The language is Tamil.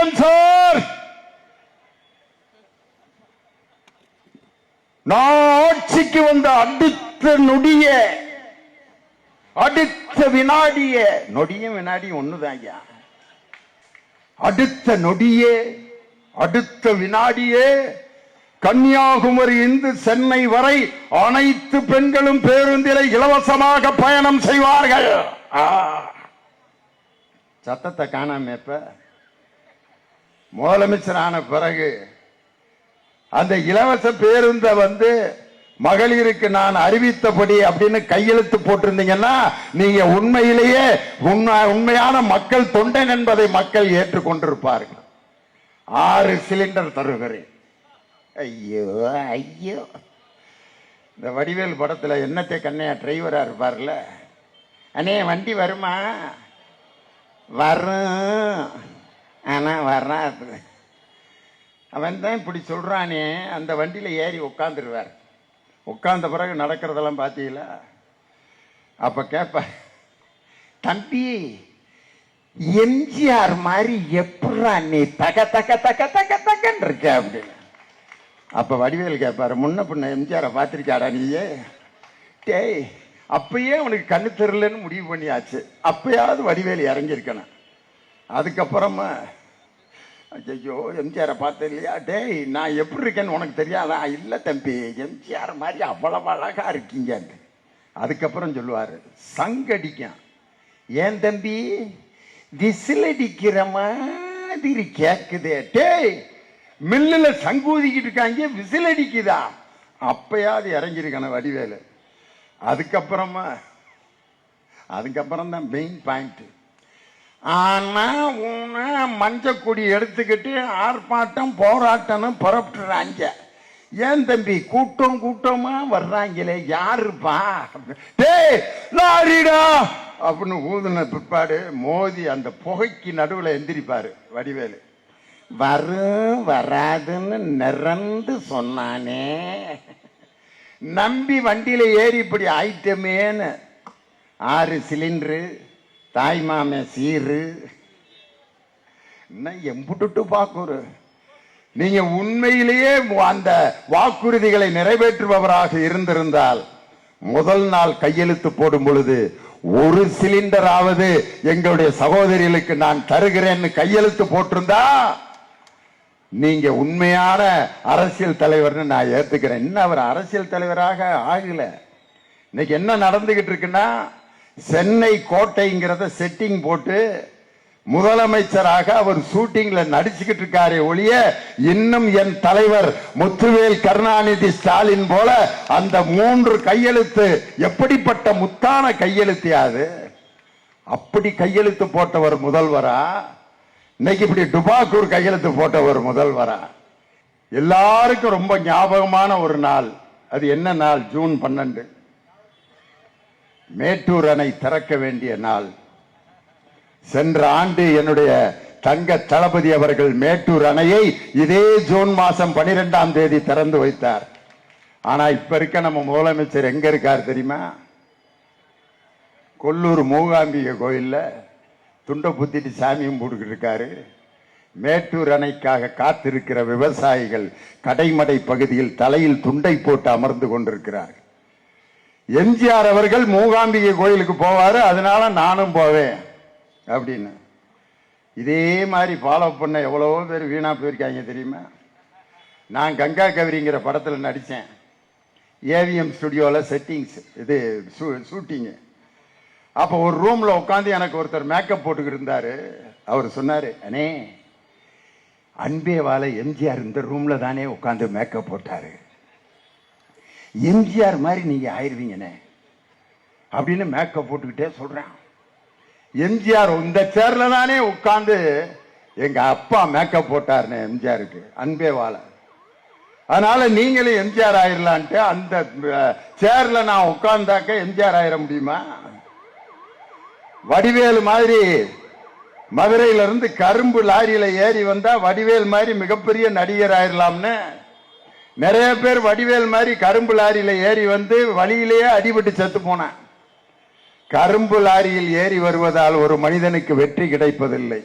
ஆன்சர். நான் ஆட்சிக்கு வந்த அடுத்த நொடிய, அடுத்த வினாடிய, நொடியும் வினாடியும் ஒண்ணுதான் ஐயா. அடுத்த நொடியே, அடுத்த வினாடியே கன்னியாகுமரி இருந்து சென்னை வரை அனைத்து பெண்களும் பேருந்தில் இலவசமாக பயணம் செய்வார்கள். சத்தத்தை காணாம இப்ப முதலமைச்சர் ஆன பிறகு அந்த இலவச பேருந்தை மகளிருக்கு நான் அறிவித்தபடி அப்படின்னு கையெழுத்து போட்டிருந்தீங்கன்னா நீங்க உண்மையிலேயே உண்மையான மக்கள் தொண்டன் என்பதை மக்கள் ஏற்றுக்கொண்டிருப்பார்கள். 6 சிலிண்டர் தருகிறேன். ஐயோ ஐயோ, இந்த வடிவேல் படத்துல என்னத்தை கண்ணையா டிரைவரா இருப்பார்ல, அண்ணே வண்டி வருமா? வரும், ஆனா வராது. அவன் தான் இப்படி சொல்றானே, அந்த வண்டியில ஏறி உட்காந்துருவார். உட்கார்ந்த பிறகு நடக்கிறதெல்லாம் பார்த்தீங்களா? அப்ப கேப்ப, தம்பி எம்ஜிஆர் மாதிரி எப்படா நீ தக தக தக தக தகன்னு இருக்க அப்படின்னு. அப்ப வடிவேல் கேட்பாரு, முன்ன பின்ன எம்ஜிஆரை பார்த்திருக்காடா நீயே? டேய், அப்பயே உனக்கு கண்ணு தெரியலன்னு முடிவு பண்ணியாச்சு, அப்பயாவது வடிவேல் இறங்கியிருக்கணும். அதுக்கப்புறமா ஐயோ எம்ஜிஆரை பார்த்த இல்லையா? டேய், நான் எப்படி இருக்கேன்னு உனக்கு தெரியாதா? இல்ல தம்பி, எம்ஜிஆர் மாதிரி அவ்வளவு அழகா இருக்கீங்க. அதுக்கப்புறம் சொல்லுவாரு, சங்கடிக்கும். ஏன் தம்பி விசில் அடிக்கிற மாதிரி கேக்குதே? டேய், மில்லுல சங்கூதிக்கிட்டு இருக்காங்க, விசில் அடிக்குதா? அப்பயாவது இறங்கியிருக்கணும் வடிவேலு. அதுக்கப்புறம் தான் மெயின் பாயிண்ட். ஆனா மஞ்சள் கொடி எடுத்துக்கிட்டு ஆர்ப்பாட்டம் போராட்டம்னு புறப்பட்டுறாங்க. ஏன் தம்பி கூட்டம் கூட்டமா வர்றாங்களே, யாருப்பா? டேய் லாரிடா அப்படின்னு ஊதுன பிற்பாடு மோதி அந்த புகைக்கு நடுவில் எந்திரிப்பாரு வடிவேலு. வரும் வராதுன்னு நிறந்து சொன்னானே, நம்பி வண்டியில ஏறி இப்படி ஆயிட்டமேன்னு 6 சிலிண்டரு, தாய்மாமே சீரு, எம்புட்டு பாக்குரு. நீங்க உண்மையிலேயே அந்த வாக்குறுதிகளை நிறைவேற்றுபவராக இருந்திருந்தால் முதல் நாள் கையெழுத்து போடும் பொழுது 1 சிலிண்டராவது எங்களுடைய சகோதரிகளுக்கு நான் தருகிறேன்னு கையெழுத்து போட்டிருந்தா நீங்க உண்மையான அரசியல் தலைவர்னு நான் ஏத்துக்கிறேன். இன்னும் அவர் அரசியல் தலைவராக ஆகல. இன்னைக்கு என்ன நடந்துகிட்டு இருக்குன்னா, சென்னை கோட்டைங்கிறத செட்டிங் போட்டு முதலமைச்சராக அவர் ஷூட்டிங்ல நடிச்சுக்கிட்டு இருக்காரே ஒழிய இன்னும் என் தலைவர் முத்துவேல் கருணாநிதி ஸ்டாலின் போல அந்த 3 கையெழுத்து எப்படிப்பட்ட முத்தான கையெழுத்து அது? அப்படி கையெழுத்து போட்டவர் முதல்வரா? இன்னைக்கு இப்படி டுபாக்கூர் கையெழுத்து போட்டவர் முதல்வரா? எல்லாருக்கும் ரொம்ப ஞாபகமான ஒரு நாள். அது என்ன நாள்? ஜூன் 12, மேட்டூர் அணை திறக்க வேண்டிய நாள். சென்ற ஆண்டு என்னுடைய தங்க தளபதி அவர்கள் மேட்டூர் அணையை இதே ஜூன் மாசம் 12ஆம் தேதி திறந்து வைத்தார். ஆனா இப்ப இருக்க நம்ம முதலமைச்சர் எங்க இருக்கார் தெரியுமா? கொல்லூர் மூகாம்பிகை கோயில்ல துண்டை புத்திட்டு சாமியும் போட்டுக்கிட்டு இருக்காரு. மேட்டூர் அணைக்காக காத்திருக்கிற விவசாயிகள் கடைமடை பகுதியில் தலையில் துண்டை போட்டு அமர்ந்து கொண்டிருக்கிறார். எம்ஜிஆர் அவர்கள் மூகாம்பிகை கோயிலுக்கு போவாரு, அதனால நானும் போவேன் அப்படின்னு. இதே மாதிரி ஃபாலோ பண்ண எவ்வளவோ பேர் வீணா போயிருக்காங்க தெரியுமா? நான் கங்கா கவிரிங்கிற படத்தில் நடித்தேன். ஏவிஎம் ஸ்டுடியோவில் செட்டிங்ஸ் இது ஷூட்டிங்கு. அப்போ ஒரு ரூம்ல உட்காந்து எனக்கு ஒருத்தர் மேக்கப் போட்டுக்கிட்டு இருந்தாரு. அவர் சொன்னாரு, அண்ணே அன்பேவால எம்ஜிஆர் இந்த ரூம்ல தானே உட்காந்து மேக்கப் போட்டாரு, எம்ஜிஆர் மாதிரி நீங்க ஆயிருவீங்கண்ணே அப்படின்னு மேக்கப் போட்டுக்கிட்டே சொல்றேன். எம்ஜிஆர் இந்த சேர்ல தானே உட்கார்ந்து எங்க அப்பா மேக்கப் போட்டாருன்னு எம்ஜிஆருக்கு, அன்பேவால. அதனால நீங்களும் எம்ஜிஆர் ஆயிரலான்ட்டு அந்த சேர்ல நான் உட்கார்ந்தாக்க எம்ஜிஆர் ஆயிர முடியுமா? வடிவேல் மாதிரி மதுரையில இருந்து கரும்பு லாரியில ஏறி வந்தா வடிவேல் மாதிரி மிகப்பெரிய நடிகர் ஆயிரலாம்னு நிறைய பேர் வடிவேல் மாதிரி கரும்பு லாரியில ஏறி வந்து வழியிலேயே அடிபட்டு செத்து போனான். கரும்பு லாரியில் ஏறி வருவதால் ஒரு மனிதனுக்கு வெற்றி கிடைப்பதில்லை.